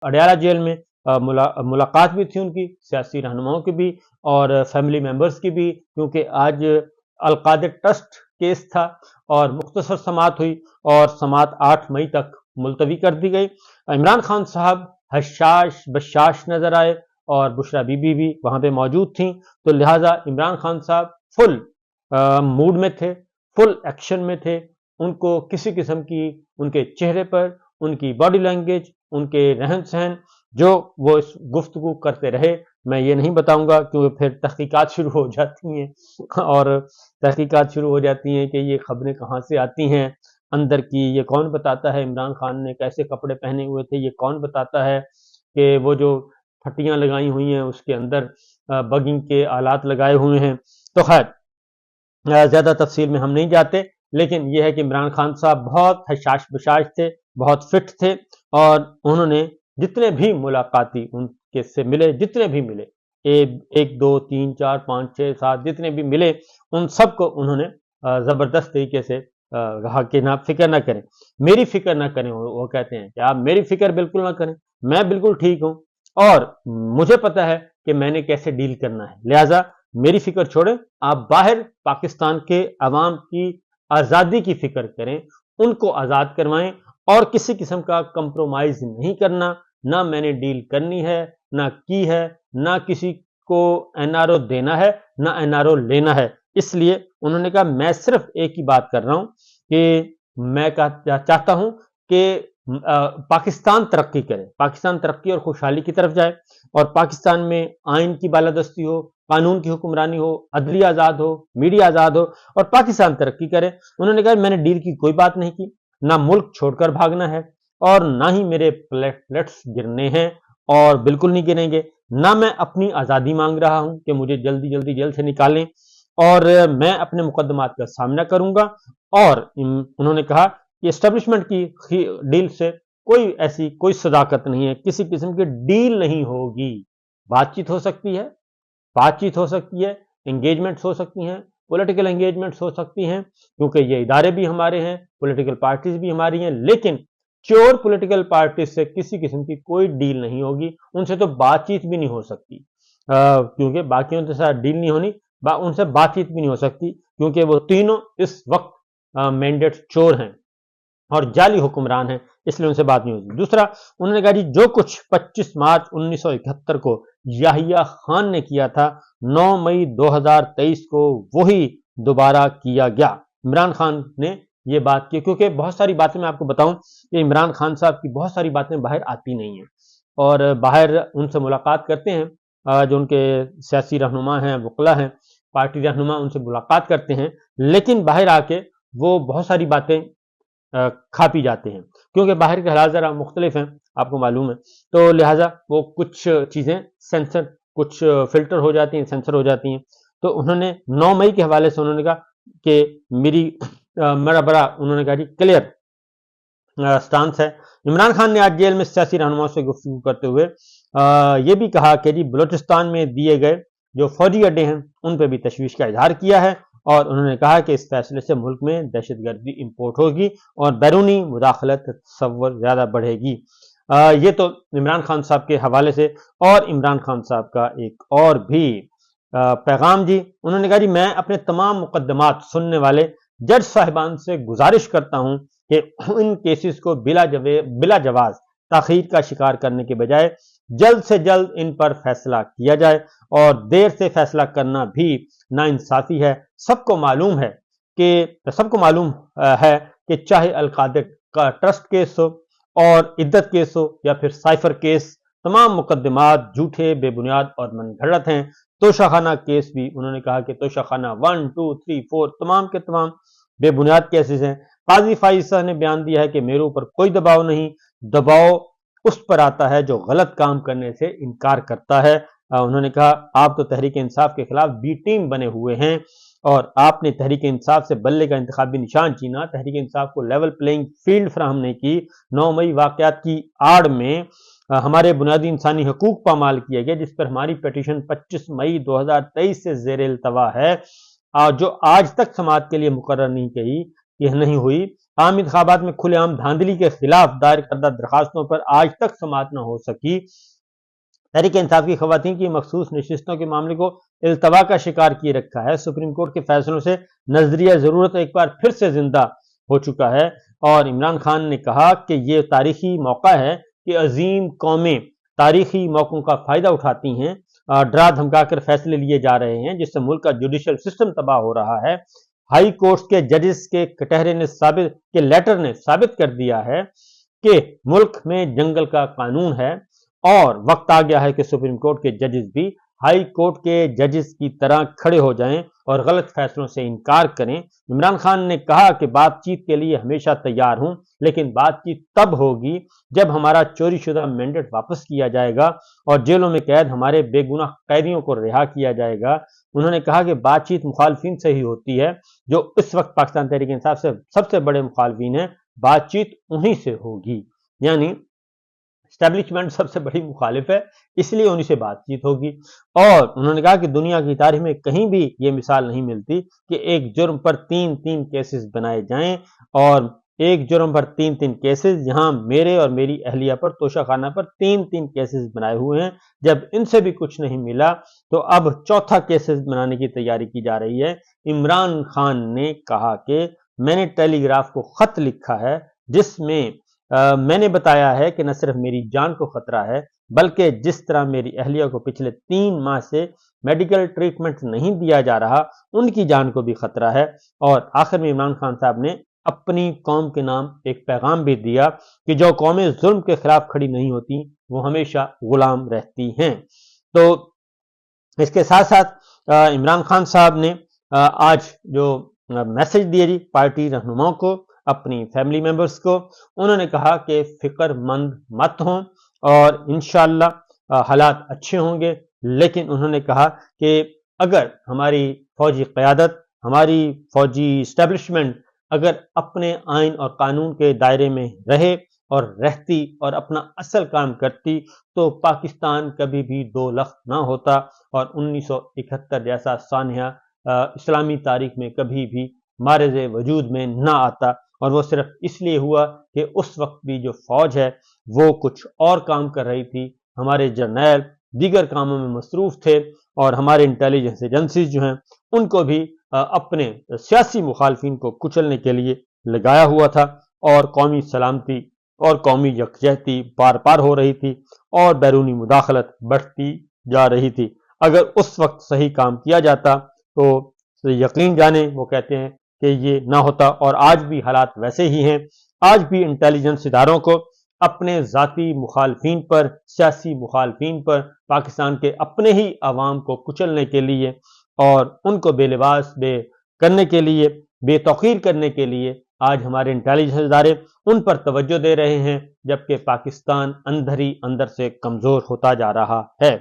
Adiala jail میں ملاقات بھی تھی ان کی، سیاسی رہنماؤں کی بھی اور فیملی ممبرز کی بھی، کیونکہ آج القادر ٹرسٹ کیس تھا اور مختصر سماعت ہوئی اور سماعت 8 مئی تک ملتوی کر دی گئی۔ عمران خان صاحب حشاش بشاش نظر آئے اور بشرا بی بی بھی وہاں پہ موجود تھیں، تو لہٰذا عمران خان صاحب فل موڈ میں تھے، فل ایکشن میں تھے۔ ان کو کسی قسم کی ان کے چہرے پر، ان کی باڈی لینگویج، ان کے رہن سہن، جو وہ اس گفتگو کرتے رہے، میں یہ نہیں بتاؤں گا کیونکہ پھر تحقیقات شروع ہو جاتی ہیں اور تحقیقات شروع ہو جاتی ہیں کہ یہ خبریں کہاں سے آتی ہیں اندر کی، یہ کون بتاتا ہے عمران خان نے کیسے کپڑے پہنے ہوئے تھے، یہ کون بتاتا ہے کہ وہ جو پھٹیاں لگائی ہوئی ہیں اس کے اندر بگنگ کے آلات لگائے ہوئے ہیں۔ تو خیر زیادہ تفصیل میں ہم نہیں جاتے، لیکن یہ ہے کہ عمران خان صاحب بہت حشاش بشاش تھے، بہت فٹ تھے، اور انہوں نے جتنے بھی ملاقاتی ان کے سے ملے، جتنے بھی ملے، 1 2 3 4 5 6 7 جتنے بھی ملے، ان سب کو انہوں نے زبردست طریقے سے کہا کہ نہ فکر نہ کریں، میری فکر نہ کریں۔ وہ کہتے ہیں کہ آپ میری فکر بالکل نہ کریں، میں بالکل ٹھیک ہوں اور مجھے پتا ہے کہ میں نے کیسے ڈیل کرنا ہے، لہٰذا میری فکر چھوڑیں، آپ باہر پاکستان کے عوام کی آزادی کی فکر کریں، ان کو آزاد کروائیں اور کسی قسم کا کمپرومائز نہیں کرنا، نہ میں نے ڈیل کرنی ہے، نہ کی ہے، نہ کسی کو این آر او دینا ہے، نہ این آر او لینا ہے۔ اس لیے انہوں نے کہا میں صرف ایک ہی بات کر رہا ہوں کہ میں چاہتا ہوں کہ پاکستان ترقی کرے، پاکستان ترقی اور خوشحالی کی طرف جائے، اور پاکستان میں آئین کی بالادستی ہو، قانون کی حکمرانی ہو، عدلیہ آزاد ہو، میڈیا آزاد ہو اور پاکستان ترقی کرے۔ انہوں نے کہا میں نے ڈیل کی کوئی بات نہیں کی، نہ ملک چھوڑ کر بھاگنا ہے اور نہ ہی میرے پلیٹس گرنے ہیں اور بالکل نہیں گریں گے، نہ میں اپنی آزادی مانگ رہا ہوں کہ مجھے جلدی جلدی جیل سے نکالیں، اور میں اپنے مقدمات کا سامنا کروں گا۔ اور انہوں نے کہا کہ اسٹیبلشمنٹ کی ڈیل سے کوئی صداقت نہیں ہے، کسی قسم کی ڈیل نہیں ہوگی، بات چیت ہو سکتی ہے، انگیجمنٹس ہو سکتی ہیں، پولیٹیکل انگیجمنٹس ہو سکتی ہیں، کیونکہ یہ ادارے بھی ہمارے ہیں، پولیٹیکل پارٹیز بھی ہماری ہیں، لیکن چور پولیٹیکل پارٹیز سے کسی قسم کی کوئی ڈیل نہیں ہوگی، ان سے تو بات چیت بھی نہیں ہو سکتی، کیونکہ باقیوں کے ساتھ ڈیل نہیں ہونی، ان سے بات چیت بھی نہیں ہو سکتی، کیونکہ وہ تینوں اس وقت مینڈیٹ چور ہیں اور جعلی حکمران ہیں، اس لیے ان سے بات نہیں ہوگی۔ دوسرا انہوں نے کہا جی جو کچھ 25 مارچ 1971 کو یحییٰ خان نے کیا تھا، 9 مئی 2023 کو وہی دوبارہ کیا گیا۔ عمران خان نے یہ بات کی، کیونکہ بہت ساری باتیں میں آپ کو بتاؤں کہ عمران خان صاحب کی بہت ساری باتیں باہر آتی نہیں ہیں، اور باہر ان سے ملاقات کرتے ہیں جو ان کے سیاسی رہنما ہیں، وکلا ہیں، پارٹی رہنما، ان سے ملاقات کرتے ہیں، لیکن باہر آ کے وہ بہت ساری باتیں کھا پی جاتے ہیں، کیونکہ باہر کے حالات ذرا مختلف ہیں، آپ کو معلوم ہے، تو لہٰذا وہ کچھ چیزیں سینسر، کچھ فلٹر ہو جاتی ہیں، سینسر ہو جاتی ہیں۔ تو انہوں نے 9 مئی کے حوالے سے انہوں نے کہا کہ میرا بڑا انہوں نے کہا جی کلیئر سٹانس ہے۔ عمران خان نے آج جیل میں سیاسی رہنماؤں سے گفتگو کرتے ہوئے یہ بھی کہا کہ جی بلوچستان میں دیے گئے جو فوجی اڈے ہیں ان پہ بھی تشویش کا اظہار کیا ہے، اور انہوں نے کہا کہ اس فیصلے سے ملک میں دہشت گردی امپورٹ ہوگی اور بیرونی مداخلت تصور زیادہ بڑھے گی۔ یہ تو عمران خان صاحب کے حوالے سے، اور عمران خان صاحب کا ایک اور بھی پیغام جی، انہوں نے کہا جی میں اپنے تمام مقدمات سننے والے جج صاحبان سے گزارش کرتا ہوں کہ ان کیسز کو بلا جواز تاخیر کا شکار کرنے کے بجائے جلد سے جلد ان پر فیصلہ کیا جائے، اور دیر سے فیصلہ کرنا بھی ناانصافی ہے۔ سب کو معلوم ہے کہ چاہے القادر کا ٹرسٹ کیس ہو اور عدت کیس ہو یا پھر سائفر کیس، تمام مقدمات جھوٹے، بے بنیاد اور من گھڑت ہیں۔ توشہ خانہ کیس بھی انہوں نے کہا کہ توشہ خانہ 1 2 3 4 تمام کے تمام بے بنیاد کیسز ہیں۔ قاضی فائز صاحب نے بیان دیا ہے کہ میرے اوپر کوئی دباؤ نہیں، دباؤ اس پر آتا ہے جو غلط کام کرنے سے انکار کرتا ہے۔ انہوں نے کہا آپ تو تحریک انصاف کے خلاف بی ٹیم بنے ہوئے ہیں، اور آپ نے تحریک انصاف سے بلے کا انتخابی نشان چھینا، تحریک انصاف کو لیول پلینگ فیلڈ فراہم نہیں کی، 9 مئی واقعات کی آڑ میں ہمارے بنیادی انسانی حقوق پامال کیے گئے، جس پر ہماری پیٹیشن 25 مئی 2023 سے زیر التوا ہے، جو آج تک سماعت کے لیے مقرر نہیں ہوئی۔ عام انتخابات میں کھلے عام دھاندلی کے خلاف دائر کردہ درخواستوں پر آج تک سماعت نہ ہو سکی۔ تحریک انصاف کی خواتین کی مخصوص نشستوں کے معاملے کو التوا کا شکار کیے رکھا ہے۔ سپریم کورٹ کے فیصلوں سے نظریہ ضرورت ایک بار پھر سے زندہ ہو چکا ہے، اور عمران خان نے کہا کہ یہ تاریخی موقع ہے کہ عظیم قومیں تاریخی موقعوں کا فائدہ اٹھاتی ہیں، ڈرا دھمکا کر فیصلے لیے جا رہے ہیں، جس سے ملک کا جوڈیشل سسٹم تباہ ہو رہا ہے۔ ہائی کورٹ کے ججز کے کٹہرے نے لیٹر نے ثابت کر دیا ہے کہ ملک میں جنگل کا قانون ہے، اور وقت آ گیا ہے کہ سپریم کورٹ کے ججز بھی ہائی کورٹ کے ججز کی طرح کھڑے ہو جائیں اور غلط فیصلوں سے انکار کریں۔ عمران خان نے کہا کہ بات چیت کے لیے ہمیشہ تیار ہوں، لیکن بات چیت تب ہوگی جب ہمارا چوری شدہ مینڈیٹ واپس کیا جائے گا اور جیلوں میں قید ہمارے بے گناہ قیدیوں کو رہا کیا جائے گا۔ انہوں نے کہا کہ بات چیت مخالفین سے ہی ہوتی ہے، جو اس وقت پاکستان تحریک انصاف سے سب سے بڑے مخالفین ہیں، بات چیت انہی سے ہوگی، یعنی اسٹیبلشمنٹ سب سے بڑی مخالف ہے، اس لیے انہی سے بات چیت ہوگی۔ اور انہوں نے کہا کہ دنیا کی تاریخ میں کہیں بھی یہ مثال نہیں ملتی کہ ایک جرم پر تین کیسز بنائے جائیں، اور ایک جرم پر تین کیسز، یہاں میرے اور میری اہلیہ پر، توشہ خانہ پر تین کیسز بنائے ہوئے ہیں۔ جب ان سے بھی کچھ نہیں ملا تو اب چوتھا کیسز بنانے کی تیاری کی جا رہی ہے۔ عمران خان نے کہا کہ میں نے ٹیلی گراف کو خط لکھا ہے، جس میں میں نے بتایا ہے کہ نہ صرف میری جان کو خطرہ ہے، بلکہ جس طرح میری اہلیہ کو پچھلے 3 ماہ سے میڈیکل ٹریٹمنٹ نہیں دیا جا رہا، ان کی جان کو بھی خطرہ ہے۔ اور آخر میں عمران خان صاحب نے اپنی قوم کے نام ایک پیغام بھی دیا کہ جو قومیں ظلم کے خلاف کھڑی نہیں ہوتی وہ ہمیشہ غلام رہتی ہیں۔ تو اس کے ساتھ ساتھ عمران خان صاحب نے آج جو میسج دیا پارٹی رہنماؤں کو، اپنی فیملی ممبرز کو، انہوں نے کہا کہ فکر مند مت ہوں اور انشاءاللہ حالات اچھے ہوں گے، لیکن انہوں نے کہا کہ اگر ہماری فوجی قیادت، ہماری فوجی اسٹیبلشمنٹ اگر اپنے آئین اور قانون کے دائرے میں رہے اور رہتی اور اپنا اصل کام کرتی تو پاکستان کبھی بھی دو لخت نہ ہوتا، اور 1971 جیسا سانحہ اسلامی تاریخ میں کبھی بھی مارز وجود میں نہ آتا۔ اور وہ صرف اس لیے ہوا کہ اس وقت بھی جو فوج ہے وہ کچھ اور کام کر رہی تھی، ہمارے جرنیل دیگر کاموں میں مصروف تھے، اور ہمارے انٹیلیجنس ایجنسیز جو ہیں ان کو بھی اپنے سیاسی مخالفین کو کچلنے کے لیے لگایا ہوا تھا، اور قومی سلامتی اور قومی یکجہتی بار ہو رہی تھی، اور بیرونی مداخلت بڑھتی جا رہی تھی۔ اگر اس وقت صحیح کام کیا جاتا تو یقین جانے وہ کہتے ہیں کہ یہ نہ ہوتا، اور آج بھی حالات ویسے ہی ہیں۔ آج بھی انٹیلیجنس اداروں کو اپنے ذاتی مخالفین پر، سیاسی مخالفین پر، پاکستان کے اپنے ہی عوام کو کچلنے کے لیے اور ان کو بے لباس کرنے کے لیے، بے توقیر کرنے کے لیے آج ہمارے انٹیلیجنس ادارے ان پر توجہ دے رہے ہیں، جبکہ پاکستان اندر ہی اندر سے کمزور ہوتا جا رہا ہے۔